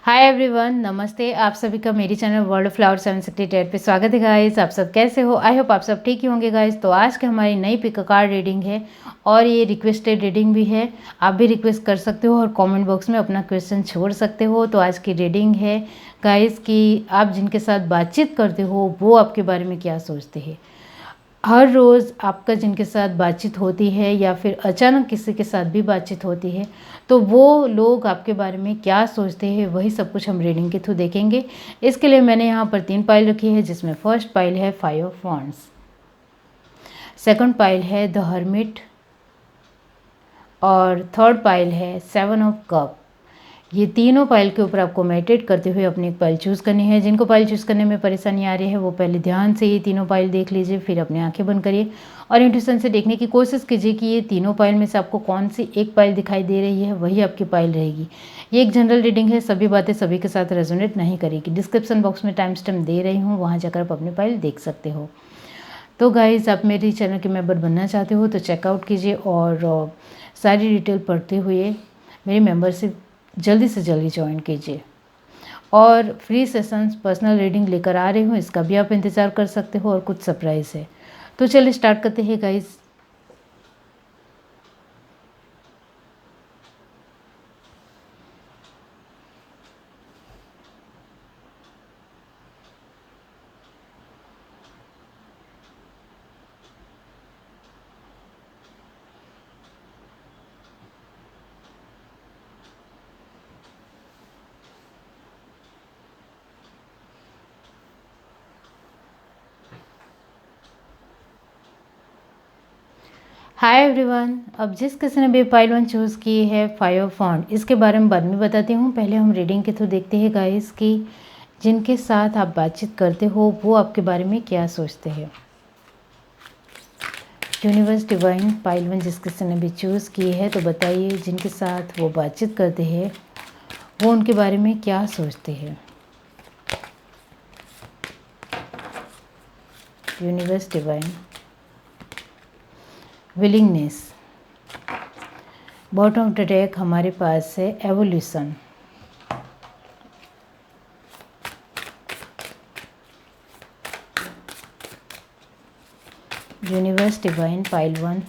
Hi everyone, नमस्ते। आप सभी का मेरी चैनल वर्ल्ड फ्लावर 768 पे स्वागत है गाइस। आप सब कैसे हो? आई होप आप सब ठीक ही होंगे गाइस। तो आज की हमारी नई पिक कार्ड रीडिंग है और ये रिक्वेस्टेड रीडिंग भी है। आप भी रिक्वेस्ट कर सकते हो और कमेंट बॉक्स में अपना क्वेश्चन छोड़ सकते हो। तो आज की रीडिंग है गाइस कि आप जिनके साथ बातचीत करते हो वो आपके बारे में क्या सोचते हैं। हर रोज़ आपका जिनके साथ बातचीत होती है या फिर अचानक किसी के साथ भी बातचीत होती है तो वो लोग आपके बारे में क्या सोचते हैं वही सब कुछ हम रीडिंग के थ्रू देखेंगे। इसके लिए मैंने यहाँ पर 3 पाइल रखी है, जिसमें फर्स्ट पाइल है 5 ऑफ वांड्स, सेकंड पाइल है द हर्मिट और थर्ड पाइल है 7 ऑफ कप। ये तीनों पाइल के ऊपर आपको मेडिटेट करते हुए अपनी एक पाइल चूज़ करनी है। जिनको पाइल चूज़ करने में परेशानी आ रही है वो पहले ध्यान से ये तीनों पाइल देख लीजिए, फिर अपनी आंखें बंद करिए और इंट्यूशन से देखने की कोशिश कीजिए कि ये तीनों पाइल में से आपको कौन सी एक पाइल दिखाई दे रही है, वही आपकी पाइल रहेगी। ये एक जनरल रीडिंग है, सभी बातें सभी के साथ रेजोनेट नहीं करेगी। डिस्क्रिप्शन बॉक्स में टाइम स्टैम्प दे रही हूँ, वहाँ जाकर आप अपनी पाइल देख सकते हो। तो गाइज़, आप मेरी चैनल के मेंबर बनना चाहते हो तो चेकआउट कीजिए और सारी डिटेल पढ़ते हुए मेरी मेंबरशिप जल्दी से जल्दी ज्वाइन कीजिए। और फ्री सेशंस पर्सनल रीडिंग लेकर आ रही हूँ, इसका भी आप इंतज़ार कर सकते हो और कुछ सरप्राइज़ है। तो चलिए स्टार्ट करते हैं गाइस। हाय एवरीवन, अब जिस किसी ने भी पाइल 1 चूज़ की है 5 ऑफ वांड, इसके बारे में बाद में बताती हूँ। पहले हम रीडिंग के थ्रू देखते हैं गाइस कि जिनके साथ आप बातचीत करते हो वो आपके बारे में क्या सोचते हैं। यूनिवर्स डिवाइन पाइल 1 जिस किसी ने भी चूज़ की है तो बताइए जिनके साथ वो बातचीत करते हैं वो उनके बारे में क्या सोचते हैं। Universe divine willingness, bottom of the deck हमारे पास है evolution, universe divine pile 1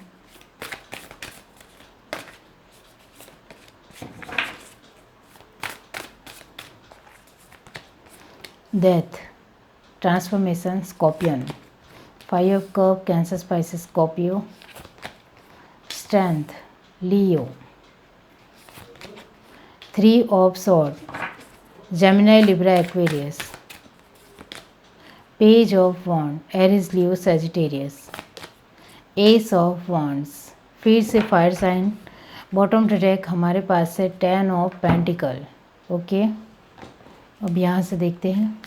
death, transformation scorpion, 5 of cup Cancer Pisces Scorpio, strength Leo, 3 of sword Gemini Libra Aquarius, page of wand Aries Leo Sagittarius, ace of wands फिर से fire sign. Bottom track हमारे पास है 10 of pentacle. Okay, अब यहाँ से देखते हैं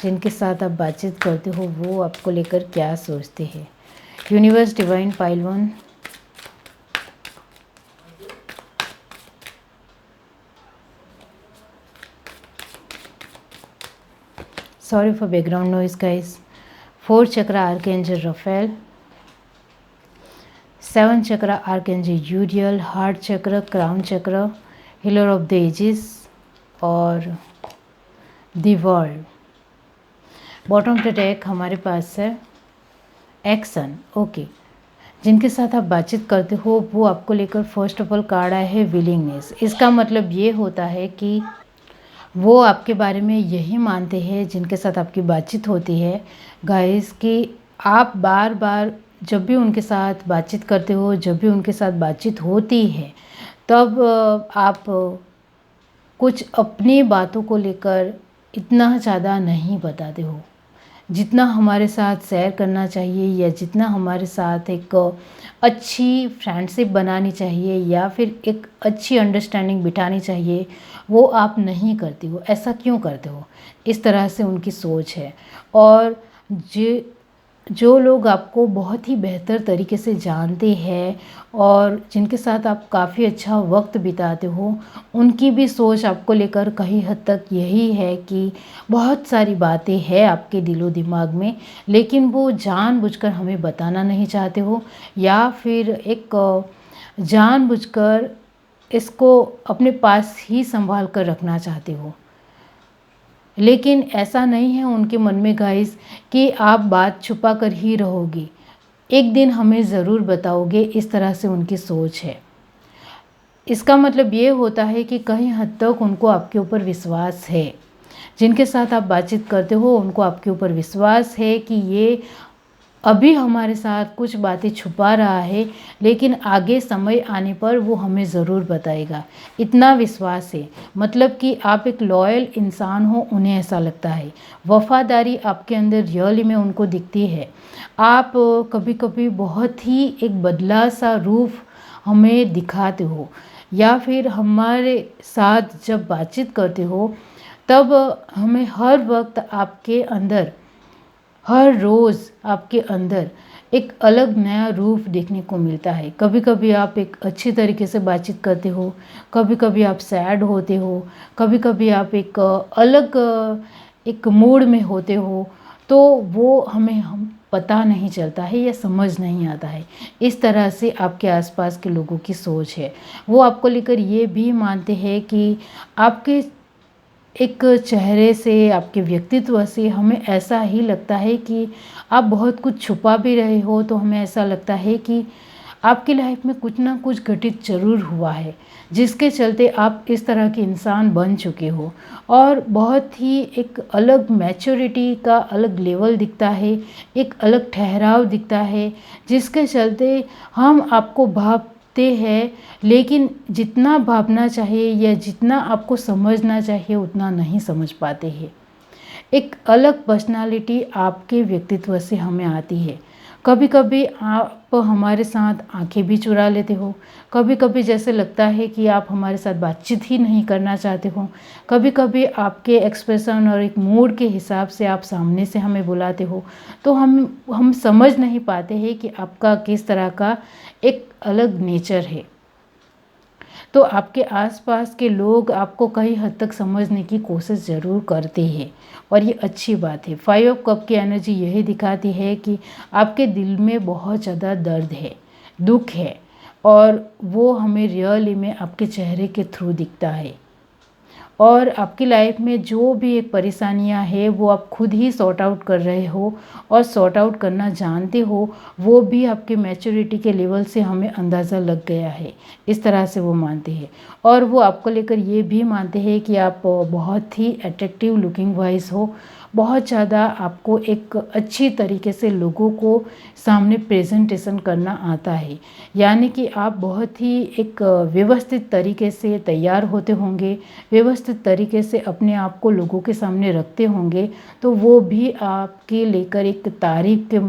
जिनके साथ आप बातचीत करते हो वो आपको लेकर क्या सोचते हैं। Universe divine pile 1, sorry for background noise guys. 4 chakra archangel Raphael, 7 chakra archangel Uriel, heart chakra, crown chakra, healer of the ages और the world. Bottom of the deck हमारे पास है एक्शन। ओके, जिनके साथ आप बातचीत करते हो वो आपको लेकर फर्स्ट ऑफ ऑल कार्ड आया है विलिंगनेस। इसका मतलब ये होता है कि वो आपके बारे में यही मानते हैं जिनके साथ आपकी बातचीत होती है गाइस कि आप बार बार जब भी उनके साथ बातचीत करते हो, जब भी उनके साथ बातचीत होती है तब आप कुछ अपनी बातों को लेकर इतना ज़्यादा नहीं बताते हो जितना हमारे साथ शेयर करना चाहिए या जितना हमारे साथ एक अच्छी फ्रेंडशिप बनानी चाहिए या फिर एक अच्छी अंडरस्टैंडिंग बिठानी चाहिए, वो आप नहीं करती हो। ऐसा क्यों करते हो? इस तरह से उनकी सोच है। और जो लोग आपको बहुत ही बेहतर तरीके से जानते हैं और जिनके साथ आप काफ़ी अच्छा वक्त बिताते हो, उनकी भी सोच आपको लेकर कहीं हद तक यही है कि बहुत सारी बातें हैं आपके दिलो दिमाग में, लेकिन वो जानबूझकर हमें बताना नहीं चाहते हो या फिर एक जानबूझकर इसको अपने पास ही संभाल कर रखना चाहते हो, लेकिन ऐसा नहीं है उनके मन में गाइस कि आप बात छुपा कर ही रहोगे, एक दिन हमें ज़रूर बताओगे। इस तरह से उनकी सोच है। इसका मतलब ये होता है कि कहीं हद तक उनको आपके ऊपर विश्वास है। जिनके साथ आप बातचीत करते हो उनको आपके ऊपर विश्वास है कि ये अभी हमारे साथ कुछ बातें छुपा रहा है, लेकिन आगे समय आने पर वो हमें ज़रूर बताएगा। इतना विश्वास है, मतलब कि आप एक लॉयल इंसान हो, उन्हें ऐसा लगता है। वफ़ादारी आपके अंदर रियली में उनको दिखती है। आप कभी कभी बहुत ही एक बदला सा रूप हमें दिखाते हो, या फिर हमारे साथ जब बातचीत करते हो तब हमें हर वक्त आपके अंदर, हर रोज़ आपके अंदर एक अलग नया रूप देखने को मिलता है। कभी कभी आप एक अच्छी तरीके से बातचीत करते हो, कभी कभी आप सैड होते हो, कभी कभी आप एक अलग एक मूड में होते हो, तो वो हम पता नहीं चलता है या समझ नहीं आता है। इस तरह से आपके आसपास के लोगों की सोच है। वो आपको लेकर ये भी मानते हैं कि आपके एक चेहरे से, आपके व्यक्तित्व से हमें ऐसा ही लगता है कि आप बहुत कुछ छुपा भी रहे हो, तो हमें ऐसा लगता है कि आपकी लाइफ में कुछ ना कुछ घटित ज़रूर हुआ है, जिसके चलते आप इस तरह के इंसान बन चुके हो। और बहुत ही एक अलग मैच्योरिटी का अलग लेवल दिखता है, एक अलग ठहराव दिखता है, जिसके चलते हम आपको भापते हैं, लेकिन जितना भापना चाहिए या जितना आपको समझना चाहिए उतना नहीं समझ पाते हैं। एक अलग पर्सनालिटी आपके व्यक्तित्व से हमें आती है। कभी कभी आप हमारे साथ आंखें भी चुरा लेते हो, कभी कभी जैसे लगता है कि आप हमारे साथ बातचीत ही नहीं करना चाहते हो, कभी कभी आपके एक्सप्रेशन और एक मूड के हिसाब से आप सामने से हमें बुलाते हो, तो हम समझ नहीं पाते हैं कि आपका किस तरह का एक अलग नेचर है। तो आपके आसपास के लोग आपको कई हद तक समझने की कोशिश ज़रूर करते हैं, और ये अच्छी बात है। 5 ऑफ कप की एनर्जी यही दिखाती है कि आपके दिल में बहुत ज़्यादा दर्द है, दुख है, और वो हमें रियली में आपके चेहरे के थ्रू दिखता है। और आपकी लाइफ में जो भी एक परेशानियां हैं वो आप खुद ही सॉर्ट आउट कर रहे हो, और सॉर्ट आउट करना जानते हो, वो भी आपके मैच्योरिटी के लेवल से हमें अंदाज़ा लग गया है। इस तरह से वो मानते हैं, और वो आपको लेकर ये भी मानते हैं कि आप बहुत ही अट्रैक्टिव लुकिंग वाइज हो, बहुत ज़्यादा आपको एक अच्छी तरीके से लोगों को सामने प्रेजेंटेशन करना आता है। यानी कि आप बहुत ही एक व्यवस्थित तरीके से तैयार होते होंगे, व्यवस्थित तरीके से अपने आप को लोगों के सामने रखते होंगे, तो वो भी आपके लेकर एक तारीफ के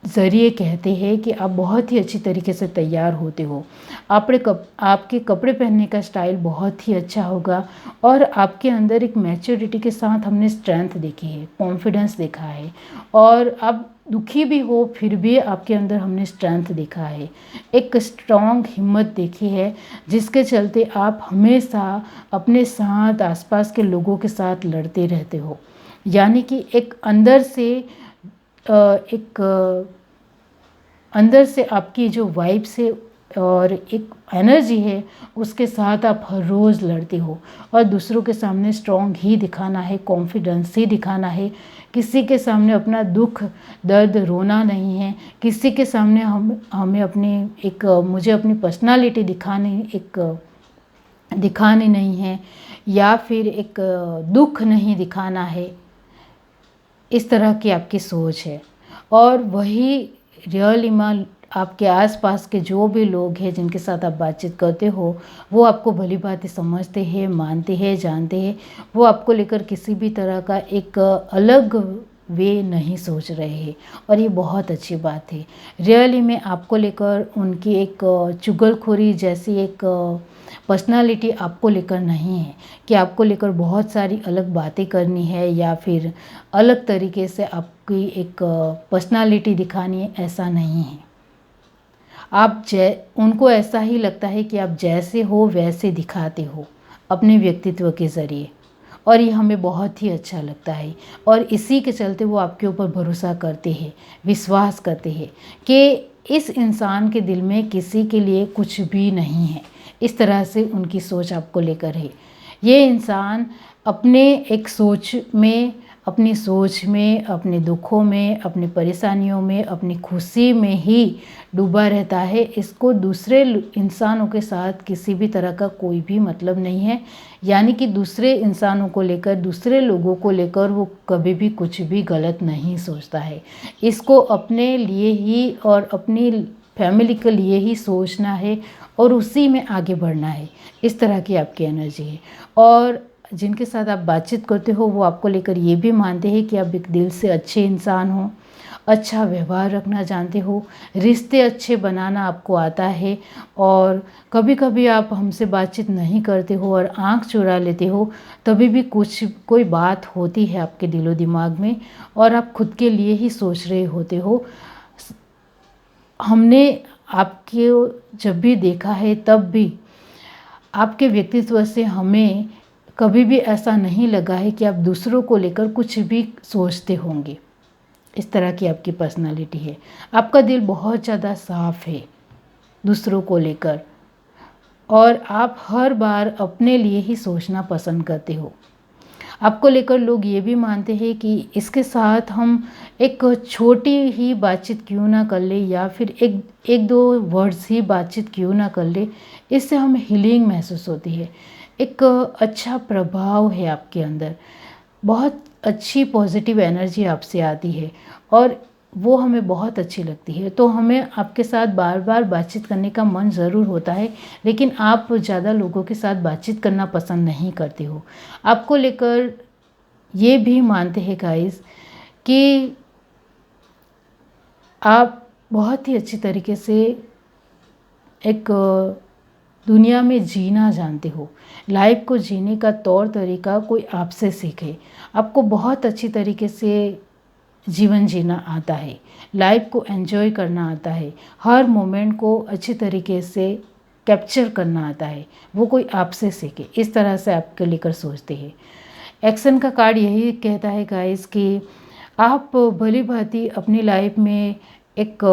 ज़रिए कहते हैं कि आप बहुत ही अच्छी तरीके से तैयार होते हो। आपके कपड़े पहनने का स्टाइल बहुत ही अच्छा होगा, और आपके अंदर एक मैच्योरिटी के साथ हमने स्ट्रेंथ देखी है, कॉन्फिडेंस देखा है, और आप दुखी भी हो फिर भी आपके अंदर हमने स्ट्रेंथ देखा है, एक स्ट्रॉन्ग हिम्मत देखी है, जिसके चलते आप हमेशा अपने साथ आसपास के लोगों के साथ लड़ते रहते हो। यानी कि एक अंदर से आपकी जो वाइब्स है और एक एनर्जी है, उसके साथ आप हर रोज़ लड़ते हो, और दूसरों के सामने स्ट्रॉन्ग ही दिखाना है, कॉन्फिडेंस ही दिखाना है। किसी के सामने अपना दुख दर्द रोना नहीं है, किसी के सामने हमें मुझे अपनी पर्सनालिटी दिखानी नहीं है, या फिर एक दुख नहीं दिखाना है। इस तरह की आपकी सोच है, और वही रियली में आपके आसपास के जो भी लोग हैं जिनके साथ आप बातचीत करते हो, वो आपको भली भांति समझते हैं, मानते हैं, जानते हैं। वो आपको लेकर किसी भी तरह का एक अलग वे नहीं सोच रहे हैं, और ये बहुत अच्छी बात है। रियली में आपको लेकर उनकी एक चुगलखोरी जैसी एक पर्सनालिटी आपको लेकर नहीं है, कि आपको लेकर बहुत सारी अलग बातें करनी है या फिर अलग तरीके से आपकी एक पर्सनालिटी दिखानी है, ऐसा नहीं है। उनको ऐसा ही लगता है कि आप जैसे हो वैसे दिखाते हो अपने व्यक्तित्व के ज़रिए, और ये हमें बहुत ही अच्छा लगता है, और इसी के चलते वो आपके ऊपर भरोसा करते हैं, विश्वास करते हैं कि इस इंसान के दिल में किसी के लिए कुछ भी नहीं है, इस तरह से उनकी सोच आपको लेकर है। ये इंसान अपने एक सोच में, अपनी सोच में, अपने दुखों में, अपनी परेशानियों में, अपनी खुशी में ही डूबा रहता है। इसको दूसरे इंसानों के साथ किसी भी तरह का कोई भी मतलब नहीं है। यानी कि दूसरे इंसानों को लेकर, दूसरे लोगों को लेकर वो कभी भी कुछ भी गलत नहीं सोचता है। इसको अपने लिए ही और अपनी फैमिली के लिए ही सोचना है और उसी में आगे बढ़ना है। इस तरह की आपकी एनर्जी है। और जिनके साथ आप बातचीत करते हो वो आपको लेकर ये भी मानते हैं कि आप एक दिल से अच्छे इंसान हो, अच्छा व्यवहार रखना जानते हो, रिश्ते अच्छे बनाना आपको आता है। और कभी कभी आप हमसे बातचीत नहीं करते हो और आंख चुरा लेते हो, तभी भी कोई बात होती है आपके दिलो दिमाग में और आप खुद के लिए ही सोच रहे होते हो। हमने आपके जब भी देखा है तब भी आपके व्यक्तित्व से हमें कभी भी ऐसा नहीं लगा है कि आप दूसरों को लेकर कुछ भी सोचते होंगे। इस तरह की आपकी पर्सनालिटी है। आपका दिल बहुत ज़्यादा साफ है दूसरों को लेकर और आप हर बार अपने लिए ही सोचना पसंद करते हो। आपको लेकर लोग ये भी मानते हैं कि इसके साथ हम एक छोटी ही बातचीत क्यों ना कर ले या फिर एक दो वर्ड्स ही बातचीत क्यों ना कर ले, इससे हमें हीलिंग महसूस होती है। एक अच्छा प्रभाव है आपके अंदर, बहुत अच्छी पॉजिटिव एनर्जी आपसे आती है और वो हमें बहुत अच्छी लगती है। तो हमें आपके साथ बार बार बातचीत करने का मन ज़रूर होता है, लेकिन आप ज़्यादा लोगों के साथ बातचीत करना पसंद नहीं करते हो। आपको लेकर ये भी मानते हैं गाइस कि आप बहुत ही अच्छी तरीके से एक दुनिया में जीना जानते हो। लाइफ को जीने का तौर तरीका कोई आपसे सीखे। आपको बहुत अच्छी तरीके से जीवन जीना आता है, लाइफ को एंजॉय करना आता है, हर मोमेंट को अच्छी तरीके से कैप्चर करना आता है, वो कोई आपसे सीखे। इस तरह से आपके लेकर सोचते हैं। एक्शन का कार्ड यही कहता है गाइस कि आप भली भांति अपनी लाइफ में एक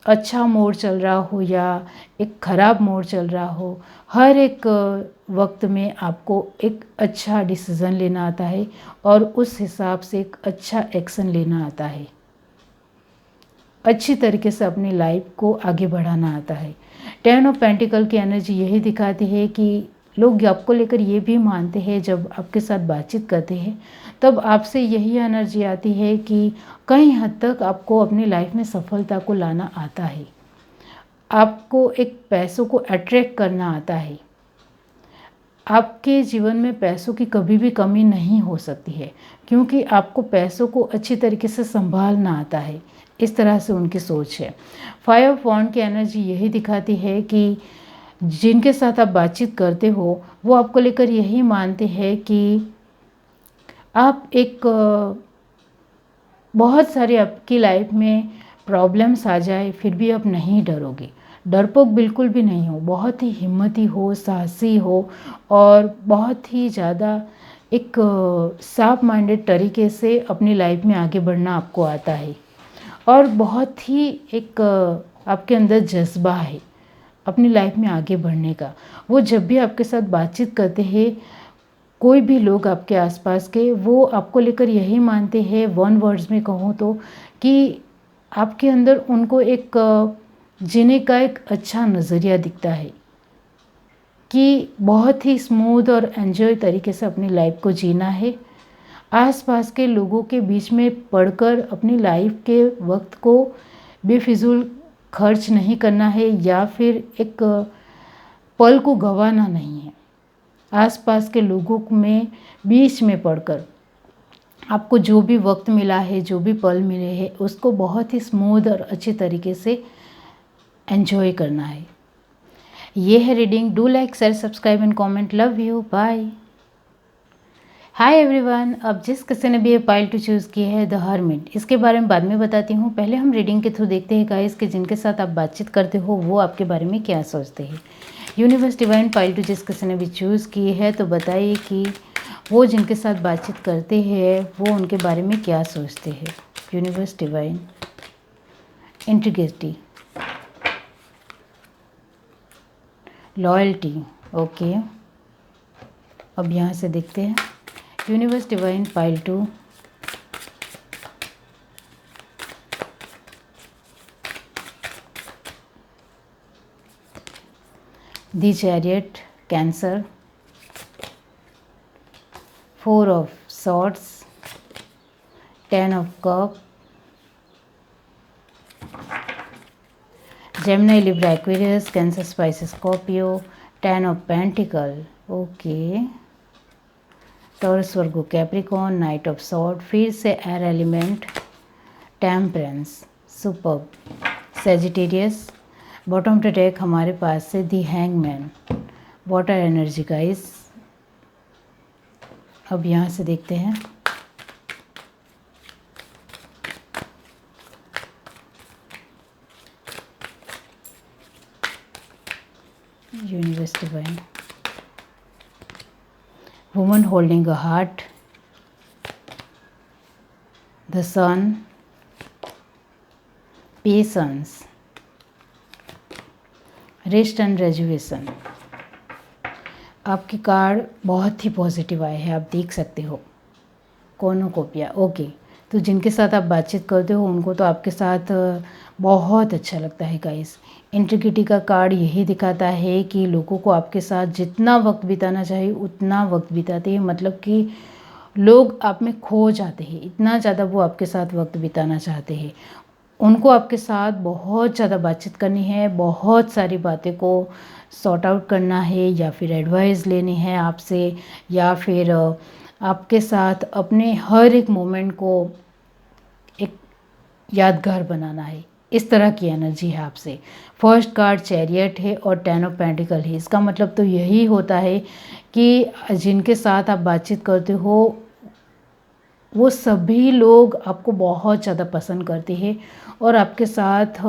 अच्छा मोड़ चल रहा हो या एक ख़राब मोड़ चल रहा हो, हर एक वक्त में आपको एक अच्छा डिसीज़न लेना आता है और उस हिसाब से एक अच्छा एक्शन लेना आता है। अच्छी तरीके से अपनी लाइफ को आगे बढ़ाना आता है। 10 ऑफ पेंटिकल की एनर्जी यही दिखाती है कि लोग आपको लेकर ये भी मानते हैं, जब आपके साथ बातचीत करते हैं तब आपसे यही एनर्जी आती है कि कहीं हद तक आपको अपनी लाइफ में सफलता को लाना आता है, आपको एक पैसों को अट्रैक्ट करना आता है। आपके जीवन में पैसों की कभी भी कमी नहीं हो सकती है, क्योंकि आपको पैसों को अच्छी तरीके से संभालना आता है। इस तरह से उनकी सोच है। 5 ऑफ वॉन्ड की एनर्जी यही दिखाती है कि जिनके साथ आप बातचीत करते हो वो आपको लेकर यही मानते हैं कि आप एक बहुत सारी आपकी लाइफ में प्रॉब्लम्स आ जाए फिर भी आप नहीं डरोगे, डरपोक बिल्कुल भी नहीं हो, बहुत ही हिम्मती हो, साहसी हो और बहुत ही ज़्यादा एक साफ माइंडेड तरीके से अपनी लाइफ में आगे बढ़ना आपको आता है। और बहुत ही एक आपके अंदर जज्बा है अपनी लाइफ में आगे बढ़ने का। वो जब भी आपके साथ बातचीत करते हैं, कोई भी लोग आपके आसपास के, वो आपको लेकर यही मानते हैं, वन वर्ड्स में कहूँ तो, कि आपके अंदर उनको एक जीने का एक अच्छा नज़रिया दिखता है कि बहुत ही स्मूथ और एंजॉय तरीके से अपनी लाइफ को जीना है। आसपास के लोगों के बीच में पढ़कर अपनी लाइफ के वक्त को बेफिजूल खर्च नहीं करना है या फिर एक पल को गंवाना नहीं है। आसपास के लोगों में बीच में पढ़कर आपको जो भी वक्त मिला है, जो भी पल मिले हैं, उसको बहुत ही स्मूथ और अच्छी तरीके से एंजॉय करना है। ये है reading. Do like, share, subscribe and comment. Love you, bye. Hi everyone. अब जिस किसी ने भी ये पाइल टू चूज़ की है द हर्मिट, इसके बारे में बाद में बताती हूँ। पहले हम रीडिंग के थ्रू देखते हैं गाइस कि जिनके साथ आप बातचीत करते हो वो आपके बारे में क्या सोचते हैं। यूनिवर्स डिवाइन पाइल टू जिस किसी ने भी चूज़ की है तो बताइए कि वो जिनके साथ बातचीत करते हैं वो उनके बारे में क्या सोचते हैं। Universe divine integrity, loyalty, okay. अब यहाँ से देखते हैं universe divine pile 2, the chariot Cancer, 4 of swords, 10 of cup, Gemini Libra Aquarius Cancer Pisces Scorpio, 10 of pentacle, okay. Taurus Virgo Capricorn, knight of sword, फिर से air element, temperance, superb, Sagittarius. Bottom to deck हमारे पास से the hangman, water energy guys. अब यहाँ से देखते हैं universe divine, woman holding a heart, the sun, patience, rest and rejuvenation. आपके कार्ड बहुत ही पॉजिटिव आए हैं, आप देख सकते हो। Cornucopia, okay. तो जिनके साथ आप बातचीत करते हो उनको तो आपके साथ बहुत अच्छा लगता है गाइस। इंटीग्रिटी का कार्ड यही दिखाता है कि लोगों को आपके साथ जितना वक्त बिताना चाहिए उतना वक्त बिताते हैं, मतलब कि लोग आप में खो जाते हैं, इतना ज़्यादा वो आपके साथ वक्त बिताना चाहते हैं। उनको आपके साथ बहुत ज़्यादा बातचीत करनी है, बहुत सारी बातें को सॉर्ट आउट करना है, या फिर एडवाइस लेनी है आपसे, या फिर आपके साथ अपने हर एक मोमेंट को एक यादगार बनाना है। इस तरह की एनर्जी है आपसे। फर्स्ट कार्ड चैरियट है और 10 ऑफ पेंटिकल है। इसका मतलब तो यही होता है कि जिनके साथ आप बातचीत करते हो वो सभी लोग आपको बहुत ज़्यादा पसंद करते हैं और आपके साथ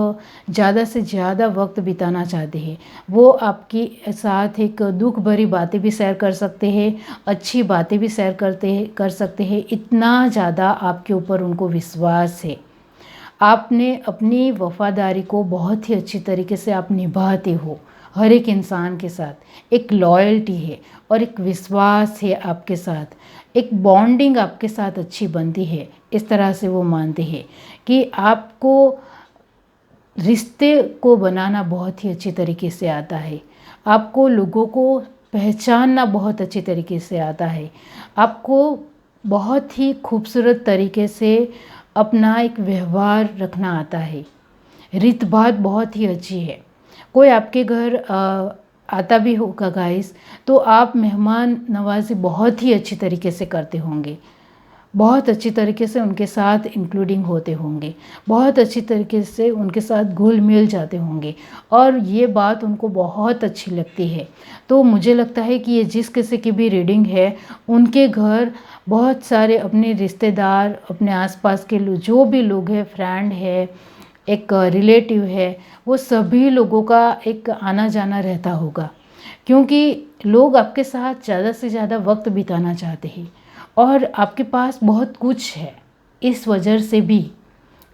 ज़्यादा से ज़्यादा वक्त बिताना चाहते हैं। वो आपके साथ एक दुख भरी बातें भी शेयर कर सकते हैं, अच्छी बातें भी शेयर कर सकते हैं। इतना ज़्यादा आपके ऊपर उनको विश्वास है। आपने अपनी वफादारी को बहुत ही अच्छी तरीके से आप निभाते हो हर एक इंसान के साथ। एक लॉयल्टी है और एक विश्वास है आपके साथ, एक बॉन्डिंग आपके साथ अच्छी बनती है। इस तरह से वो मानते हैं कि आपको रिश्ते को बनाना बहुत ही अच्छी तरीके से आता है, आपको लोगों को पहचानना बहुत अच्छी तरीके से आता है, आपको बहुत ही खूबसूरत तरीके से अपना एक व्यवहार रखना आता है। रीत बात बहुत ही अच्छी है। कोई आपके घर आता भी होगा गाइस, तो आप मेहमान नवाजी बहुत ही अच्छी तरीके से करते होंगे, बहुत अच्छी तरीके से उनके साथ इंक्लूडिंग होते होंगे, बहुत अच्छी तरीके से उनके साथ घुल मिल जाते होंगे और ये बात उनको बहुत अच्छी लगती है। तो मुझे लगता है कि ये जिस किसी की भी रीडिंग है उनके घर बहुत सारे अपने रिश्तेदार, अपने आसपास के लोग, जो भी लोग हैं, फ्रेंड है, एक रिलेटिव है, वो सभी लोगों का एक आना जाना रहता होगा, क्योंकि लोग आपके साथ ज़्यादा से ज़्यादा वक्त बिताना चाहते हैं और आपके पास बहुत कुछ है। इस वजह से भी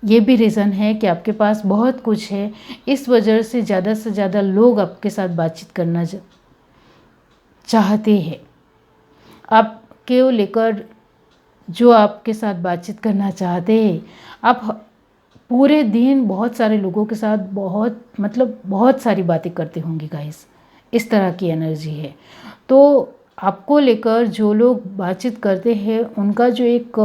ये भी रीज़न है कि आपके पास बहुत कुछ है, इस वजह से ज़्यादा लोग आपके साथ बातचीत करना चाहते हैं। आपके लेकर जो आपके साथ बातचीत करना चाहते हैं, आप पूरे दिन बहुत सारे लोगों के साथ बहुत सारी बातें करते होंगे गाइस। इस तरह की एनर्जी है। तो आपको लेकर जो लोग बातचीत करते हैं उनका जो एक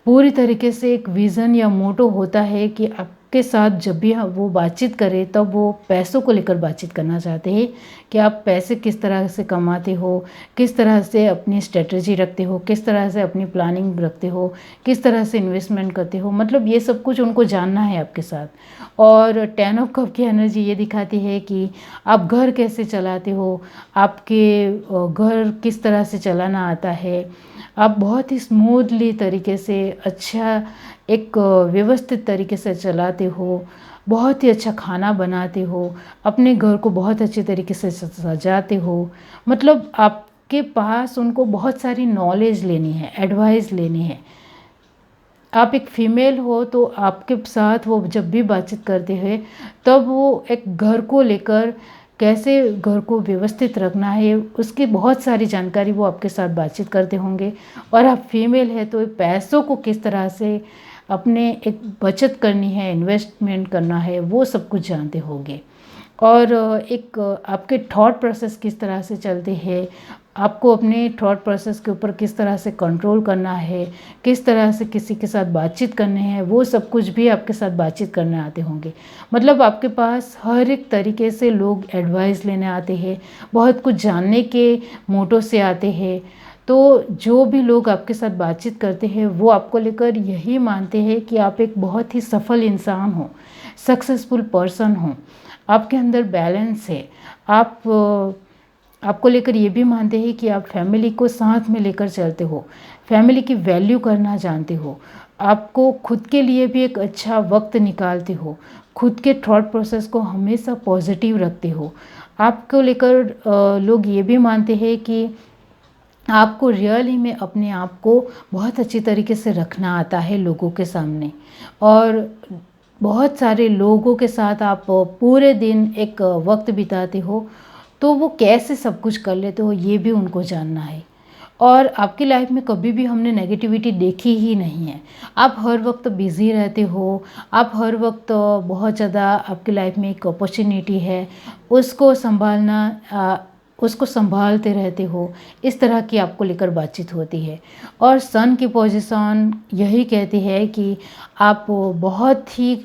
पूरी तरीके से एक विज़न या मोटो होता है कि आपके साथ जब भी वो बातचीत करें तब वो पैसों को लेकर बातचीत करना चाहते हैं कि आप पैसे किस तरह से कमाते हो, किस तरह से अपनी स्ट्रेटजी रखते हो, किस तरह से अपनी प्लानिंग रखते हो, किस तरह से इन्वेस्टमेंट करते हो, मतलब ये सब कुछ उनको जानना है आपके साथ। और 10 ऑफ कप की एनर्जी ये दिखाती है कि आप घर कैसे चलाते हो, आपके घर किस तरह से चलाना आता है, आप बहुत ही स्मूथली तरीके से अच्छा एक व्यवस्थित तरीके से चलाते हो, बहुत ही अच्छा खाना बनाते हो, अपने घर को बहुत अच्छे तरीके से सजाते हो। मतलब आपके पास उनको बहुत सारी नॉलेज लेनी है, एडवाइस लेनी है। आप एक फीमेल हो तो आपके साथ वो जब भी बातचीत करते हैं तब वो एक घर को लेकर कैसे घर को व्यवस्थित रखना है, उसकी बहुत सारी जानकारी वो आपके साथ बातचीत करते होंगे। और आप फीमेल है तो पैसों को किस तरह से अपने एक बचत करनी है, इन्वेस्टमेंट करना है, वो सब कुछ जानते होंगे। और एक आपके थॉट प्रोसेस किस तरह से चलते हैं, आपको अपने थॉट प्रोसेस के ऊपर किस तरह से कंट्रोल करना है, किस तरह से किसी के साथ बातचीत करने हैं, वो सब कुछ भी आपके साथ बातचीत करने आते होंगे। मतलब आपके पास हर एक तरीके से लोग एडवाइस लेने आते हैं, बहुत कुछ जानने के मोटो से आते हैं। तो जो भी लोग आपके साथ बातचीत करते हैं वो आपको लेकर यही मानते हैं कि आप एक बहुत ही सफल इंसान हो, सक्सेसफुल पर्सन हो, आपके अंदर बैलेंस है। आपको लेकर ये भी मानते हैं कि आप फैमिली को साथ में लेकर चलते हो, फैमिली की वैल्यू करना जानते हो, आपको खुद के लिए भी एक अच्छा वक्त निकालते हो, खुद के थॉट प्रोसेस को हमेशा पॉजिटिव रखते हो। आपको लेकर लोग ये भी मानते हैं कि आपको रियली में अपने आप को बहुत अच्छी तरीके से रखना आता है लोगों के सामने। और बहुत सारे लोगों के साथ आप पूरे दिन एक वक्त बिताते हो, तो वो कैसे सब कुछ कर लेते हो ये भी उनको जानना है। और आपकी लाइफ में कभी भी हमने नेगेटिविटी देखी ही नहीं है। आप हर वक्त बिज़ी रहते हो, आप हर वक्त बहुत ज़्यादा आपकी लाइफ में एक अपॉर्चुनिटी है, उसको उसको संभालते रहते हो। इस तरह की आपको लेकर बातचीत होती है। और सन की पोजीशन यही कहती है कि आप बहुत ही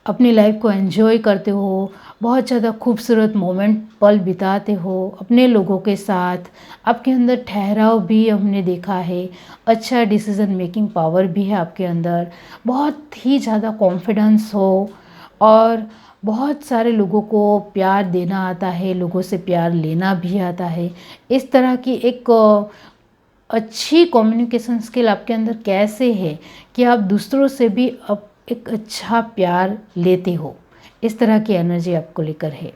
अपनी लाइफ को एंजॉय करते हो, बहुत ज़्यादा खूबसूरत मोमेंट पल बिताते हो अपने लोगों के साथ। आपके अंदर ठहराव भी हमने देखा है, अच्छा डिसीज़न मेकिंग पावर भी है आपके अंदर, बहुत ही ज़्यादा कॉन्फिडेंस हो, और बहुत सारे लोगों को प्यार देना आता है, लोगों से प्यार लेना भी आता है। इस तरह की एक अच्छी कम्युनिकेशन स्किल आपके अंदर कैसे है कि आप दूसरों से भी एक अच्छा प्यार लेते हो। इस तरह की एनर्जी आपको लेकर है।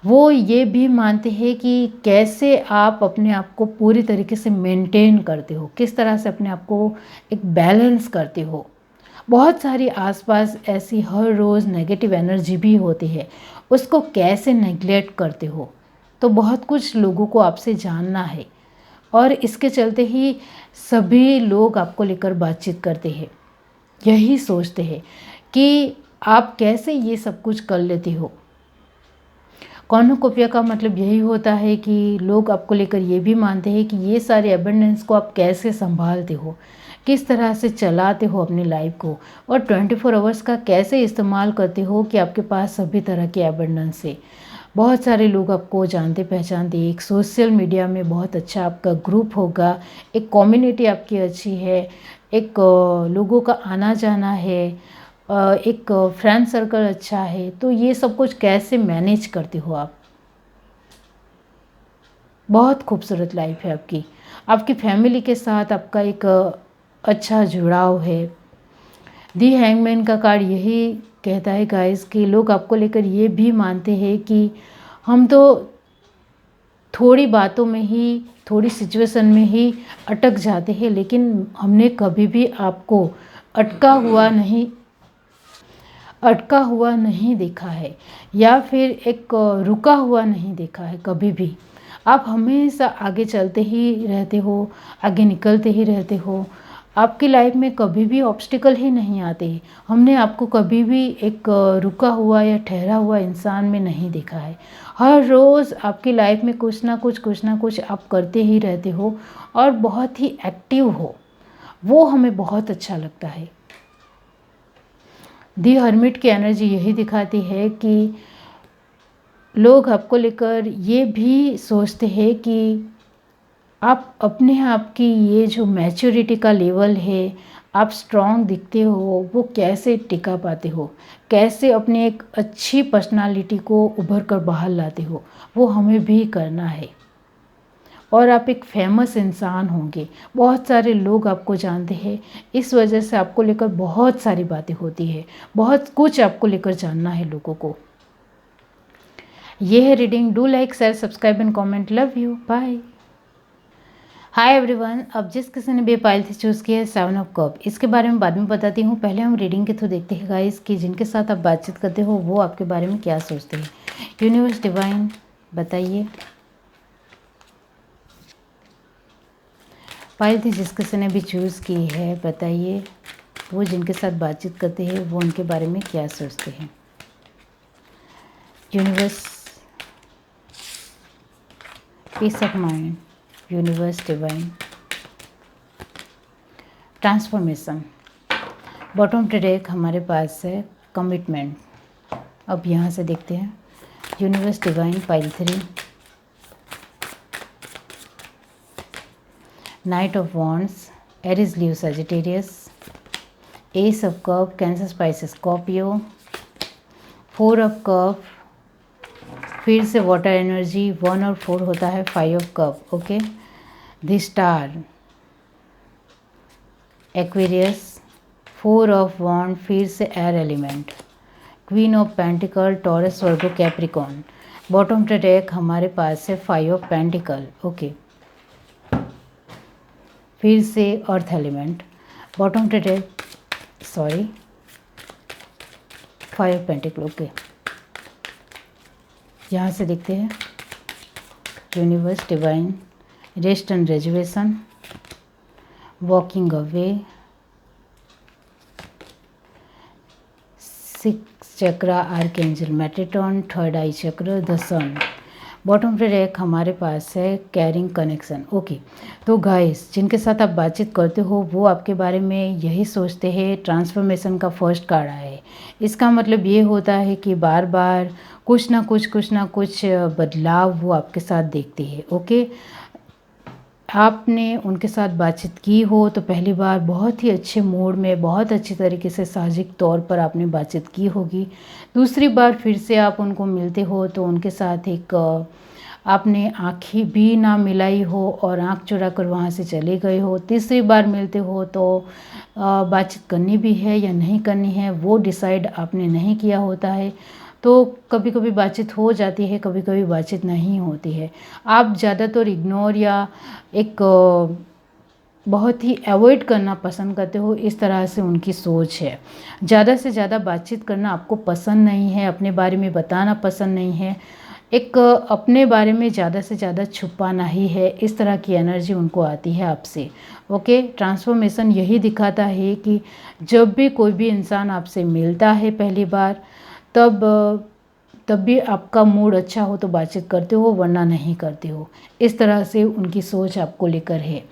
वो ये भी मानते हैं कि कैसे आप अपने आप को पूरी तरीके से मेंटेन करते हो, किस तरह से अपने आप को एक बैलेंस करते हो। बहुत सारी आसपास ऐसी हर रोज़ नेगेटिव एनर्जी भी होती है, उसको कैसे नेग्लेक्ट करते हो। तो बहुत कुछ लोगों को आपसे जानना है, और इसके चलते ही सभी लोग आपको लेकर बातचीत करते हैं, यही सोचते हैं कि आप कैसे ये सब कुछ कर लेते हो। कॉर्नुकोपिया का मतलब यही होता है कि लोग आपको लेकर ये भी मानते हैं कि ये सारे एबंडेंस को आप कैसे संभालते हो, किस तरह से चलाते हो अपनी लाइफ को, और 24 आवर्स का कैसे इस्तेमाल करते हो कि आपके पास सभी तरह के एबंडेंस है। बहुत सारे लोग आपको जानते पहचानते, एक सोशल मीडिया में बहुत अच्छा आपका ग्रुप होगा, एक कम्युनिटी आपकी अच्छी है, एक लोगों का आना जाना है, एक फ्रेंड सर्कल अच्छा है। तो ये सब कुछ कैसे मैनेज करते हो आप। बहुत खूबसूरत लाइफ है आपकी, आपकी फैमिली के साथ आपका एक अच्छा जुड़ाव है। दी हैंगमैन का कार्ड यही कहता है गाइस कि लोग आपको लेकर ये भी मानते हैं कि हम तो थोड़ी बातों में ही, थोड़ी सिचुएशन में ही अटक जाते हैं, लेकिन हमने कभी भी आपको अटका हुआ नहीं देखा है, या फिर एक रुका हुआ नहीं देखा है कभी भी। आप हमेशा आगे चलते ही रहते हो, आगे निकलते ही रहते हो। आपकी लाइफ में कभी भी ऑब्स्टिकल ही नहीं आते। हमने आपको कभी भी एक रुका हुआ या ठहरा हुआ इंसान में नहीं देखा है। हर रोज़ आपकी लाइफ में कुछ ना कुछ आप करते ही रहते हो, और बहुत ही एक्टिव हो। वो हमें बहुत अच्छा लगता है। दी हर्मिट की एनर्जी यही दिखाती है कि लोग आपको लेकर ये भी सोचते हैं कि आप अपने आप की ये जो मैच्योरिटी का लेवल है, आप स्ट्रॉन्ग दिखते हो, वो कैसे टिका पाते हो, कैसे अपने एक अच्छी पर्सनालिटी को उभर कर बाहर लाते हो, वो हमें भी करना है। और आप एक फेमस इंसान होंगे, बहुत सारे लोग आपको जानते हैं, इस वजह से आपको लेकर बहुत सारी बातें होती है, बहुत कुछ आपको लेकर जानना है लोगों को। ये है reading. Do like, share, subscribe and comment. Love you, bye. Hi everyone. अब जिस किसी ने भी पाइल से चूज़ किया है 7 ऑफ कप, इसके बारे में बाद में बताती हूँ। पहले हम रीडिंग के थ्रू देखते हैं गाइस कि जिनके साथ आप बातचीत करते हो वो आपके बारे में क्या सोचते हैं। यूनिवर्स डिवाइन बताइए। पाइल थी जिस किसी ने भी चूज़ की है बताइए वो जिनके साथ बातचीत करते हैं वो उनके बारे में क्या सोचते हैं। Universe peace of mind, universe divine transformation. Bottom track हमारे पास है कमिटमेंट। अब यहाँ से देखते हैं universe divine pile 3, knight of wands, Aries Leo Sagittarius, ace of cup Cancer Pisces Scorpio, 4 of cup फिर से वाटर एनर्जी, 1 और 4 होता है 5 of cup. Okay, the star Aquarius, 4 of wand फिर से air element, queen of pentacle Taurus Virgo Capricorn. Bottom track हमारे पास है 5 ऑफ पेंटिकल। ओके, फिर से earth element. Bottom track 5 of pentacle. Okay, यहाँ से देखते हैं universe divine rest and rejuvenation, walking away, 6 chakra archangel Metatron, 3rd eye chakra the sun. Bottom track हमारे पास है कैरिंग कनेक्शन। ओके, तो गाइस जिनके साथ आप बातचीत करते हो वो आपके बारे में यही सोचते हैं। ट्रांसफॉर्मेशन का फर्स्ट कार्ड आया है। इसका मतलब ये होता है कि बार बार कुछ ना कुछ बदलाव वो आपके साथ देखते हैं। ओके, आपने उनके साथ बातचीत की हो तो पहली बार बहुत ही अच्छे मूड में, बहुत अच्छी तरीके से साहजिक तौर पर आपने बातचीत की होगी। दूसरी बार फिर से आप उनको मिलते हो तो उनके साथ एक आपने आँखें भी ना मिलाई हो और आँख चुरा कर वहाँ से चले गए हो। तीसरी बार मिलते हो तो बातचीत करनी भी है या नहीं करनी है वो डिसाइड आपने नहीं किया होता है। तो कभी कभी बातचीत हो जाती है, कभी कभी बातचीत नहीं होती है। आप ज़्यादातर इग्नोर या एक बहुत ही अवॉइड करना पसंद करते हो, इस तरह से उनकी सोच है। ज़्यादा से ज़्यादा बातचीत करना आपको पसंद नहीं है, अपने बारे में बताना पसंद नहीं है, एक अपने बारे में ज़्यादा से ज़्यादा छुपाना ही है। इस तरह की एनर्जी उनको आती है आपसे। ओके, ट्रांसफॉर्मेशन यही दिखाता है कि जब भी कोई भी इंसान आपसे मिलता है पहली बार तब भी आपका मूड अच्छा हो तो बातचीत करते हो, वरना नहीं करते हो। इस तरह से उनकी सोच आपको लेकर है।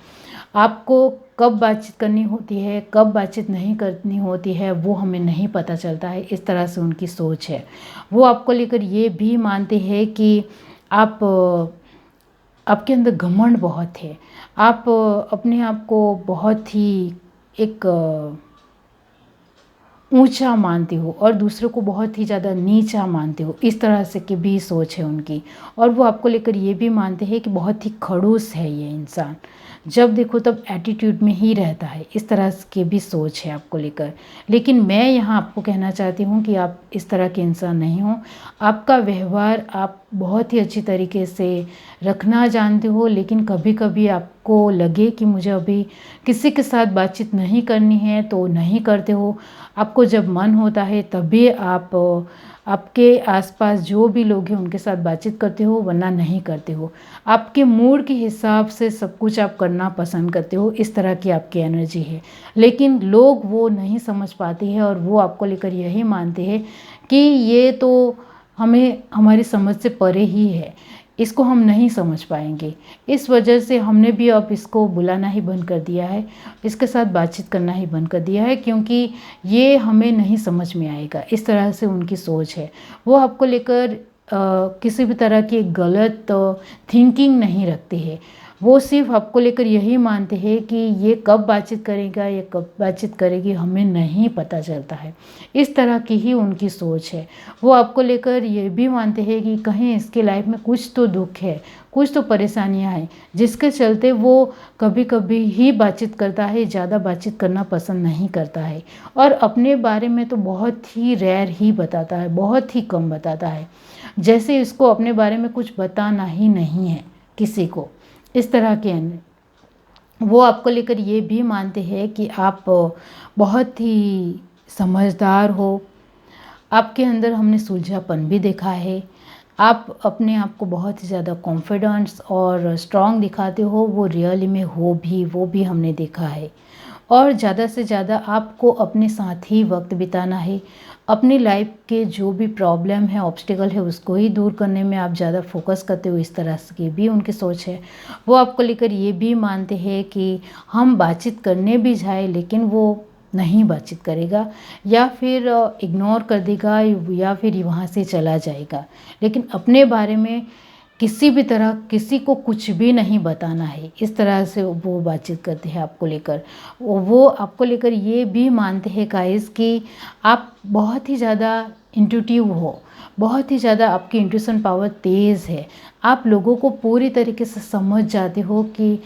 आपको कब बातचीत करनी होती है, कब बातचीत नहीं करनी होती है वो हमें नहीं पता चलता है। इस तरह से उनकी सोच है। वो आपको लेकर ये भी मानते हैं कि आपके अंदर घमंड बहुत है। आप अपने आप को बहुत ही एक ऊंचा मानते हो और दूसरों को बहुत ही ज़्यादा नीचा मानते हो। इस तरह से की भी सोच है उनकी। और वो आपको लेकर ये भी मानते हैं कि बहुत ही खड़ूस है ये इंसान, जब देखो तब एटीट्यूड में ही रहता है। इस तरह की भी सोच है आपको लेकर। लेकिन मैं यहाँ आपको कहना चाहती हूँ कि आप इस तरह के इंसान नहीं हो। आपका व्यवहार आप बहुत ही अच्छी तरीके से रखना जानते हो, लेकिन कभी कभी आपको लगे कि मुझे अभी किसी के साथ बातचीत नहीं करनी है तो नहीं करते हो। आपको जब मन होता है तभी आप आपके आसपास जो भी लोग हैं उनके साथ बातचीत करते हो, वरना नहीं करते हो। आपके मूड के हिसाब से सब कुछ आप करना पसंद करते हो। इस तरह की आपकी एनर्जी है। लेकिन लोग वो नहीं समझ पाते हैं और वो आपको लेकर यही मानते हैं कि ये तो हमें हमारी समझ से परे ही है, इसको हम नहीं समझ पाएंगे। इस वजह से हमने भी अब इसको बुलाना ही बंद कर दिया है, इसके साथ बातचीत करना ही बंद कर दिया है, क्योंकि ये हमें नहीं समझ में आएगा। इस तरह से उनकी सोच है। वो आपको लेकर किसी भी तरह की गलत थिंकिंग नहीं रखते हैं। वो सिर्फ आपको लेकर यही मानते हैं कि ये कब बातचीत करेगा, ये कब बातचीत करेगी, हमें नहीं पता चलता है। इस तरह की ही उनकी सोच है। वो आपको लेकर ये भी मानते हैं कि कहीं इसके लाइफ में कुछ तो दुख है, कुछ तो परेशानियां हैं, जिसके चलते वो कभी कभी ही बातचीत करता है, ज़्यादा बातचीत करना पसंद नहीं करता है। और अपने बारे में तो बहुत ही रेयर ही बताता है, बहुत ही कम बताता है, जैसे इसको अपने बारे में कुछ बताना ही नहीं है किसी को। इस तरह के वो आपको लेकर ये भी मानते हैं कि आप बहुत ही समझदार हो, आपके अंदर हमने सुलझापन भी देखा है, आप अपने आप को बहुत ही ज़्यादा कॉन्फिडेंस और स्ट्रॉन्ग दिखाते हो, वो रियली में हो भी, वो भी हमने देखा है। और ज़्यादा से ज़्यादा आपको अपने साथ ही वक्त बिताना है, अपनी लाइफ के जो भी प्रॉब्लम है, ऑब्स्टिकल है, उसको ही दूर करने में आप ज़्यादा फोकस करते हो, इस तरह की भी उनकी सोच है। वो आपको लेकर ये भी मानते हैं कि हम बातचीत करने भी जाए लेकिन वो नहीं बातचीत करेगा, या फिर इग्नोर कर देगा, या फिर वहाँ से चला जाएगा, लेकिन अपने बारे में किसी भी तरह किसी को कुछ भी नहीं बताना है। इस तरह से वो बातचीत करते हैं आपको लेकर। वो आपको लेकर ये भी मानते हैं गाइस कि आप बहुत ही ज़्यादा इंट्यूटिव हो, बहुत ही ज़्यादा आपकी इंट्यूशन पावर तेज़ है। आप लोगों को पूरी तरीके से समझ जाते हो कि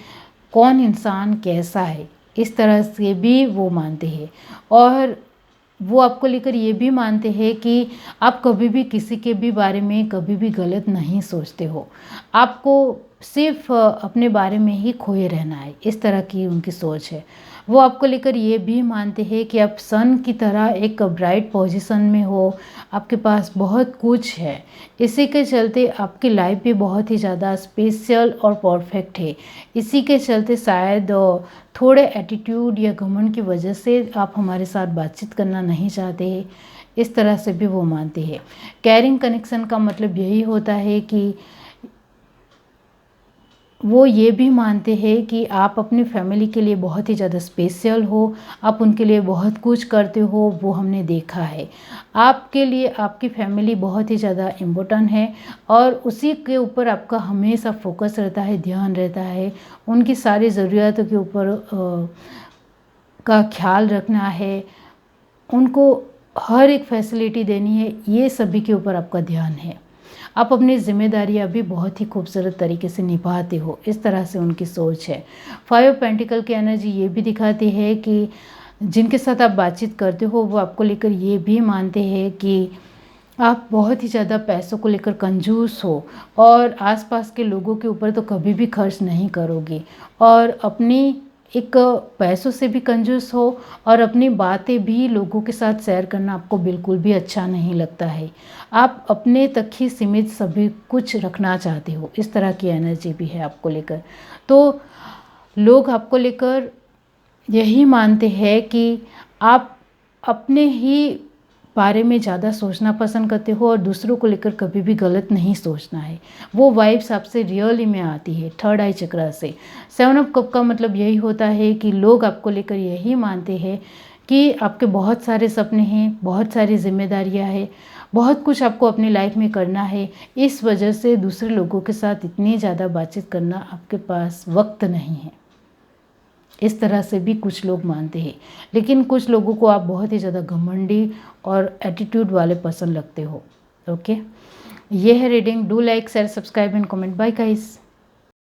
कौन इंसान कैसा है, इस तरह से भी वो मानते हैं। और वो आपको लेकर ये भी मानते हैं कि आप कभी भी किसी के भी बारे में कभी भी गलत नहीं सोचते हो, आपको सिर्फ अपने बारे में ही खोए रहना है, इस तरह की उनकी सोच है। वो आपको लेकर ये भी मानते हैं कि आप सन की तरह एक ब्राइट पोजीशन में हो, आपके पास बहुत कुछ है, इसी के चलते आपकी लाइफ भी बहुत ही ज़्यादा स्पेशल और परफेक्ट है। इसी के चलते शायद थोड़े एटीट्यूड या घमंड की वजह से आप हमारे साथ बातचीत करना नहीं चाहते हैं, इस तरह से भी वो मानते हैं। कैरिंग कनेक्शन का मतलब यही होता है कि वो ये भी मानते हैं कि आप अपनी फैमिली के लिए बहुत ही ज़्यादा स्पेशल हो, आप उनके लिए बहुत कुछ करते हो, वो हमने देखा है। आपके लिए आपकी फैमिली बहुत ही ज़्यादा इम्पोर्टेंट है और उसी के ऊपर आपका हमेशा फोकस रहता है, ध्यान रहता है। उनकी सारी ज़रूरतों के ऊपर का ख्याल रखना है, उनको हर एक फैसिलिटी देनी है, ये सभी के ऊपर आपका ध्यान है। आप अपनी ज़िम्मेदारियाँ भी बहुत ही खूबसूरत तरीके से निभाते हो, इस तरह से उनकी सोच है। 5 ऑफ पेंटिकल की एनर्जी ये भी दिखाती है कि जिनके साथ आप बातचीत करते हो वो आपको लेकर ये भी मानते हैं कि आप बहुत ही ज़्यादा पैसों को लेकर कंजूस हो और आसपास के लोगों के ऊपर तो कभी भी खर्च नहीं करोगे, और अपनी एक पैसों से भी कंजूस हो और अपनी बातें भी लोगों के साथ शेयर करना आपको बिल्कुल भी अच्छा नहीं लगता है। आप अपने तक ही सीमित सभी कुछ रखना चाहते हो, इस तरह की एनर्जी भी है आपको लेकर। तो लोग आपको लेकर यही मानते हैं कि आप अपने ही बारे में ज़्यादा सोचना पसंद करते हो और दूसरों को लेकर कभी भी गलत नहीं सोचना है। वो वाइब्स आपसे रियली में आती है थर्ड आई चक्रा से। 7 ऑफ कप का मतलब यही होता है कि लोग आपको लेकर यही मानते हैं कि आपके बहुत सारे सपने हैं, बहुत सारी जिम्मेदारियां हैं, बहुत कुछ आपको अपनी लाइफ में करना है। इस वजह से दूसरे लोगों के साथ इतनी ज़्यादा बातचीत करना आपके पास वक्त नहीं है, इस तरह से भी कुछ लोग मानते हैं। लेकिन कुछ लोगों को आप बहुत ही ज़्यादा घमंडी और एटीट्यूड वाले पसंद लगते हो। ओके, ये है reading. Do like, share, subscribe and comment. Bye guys.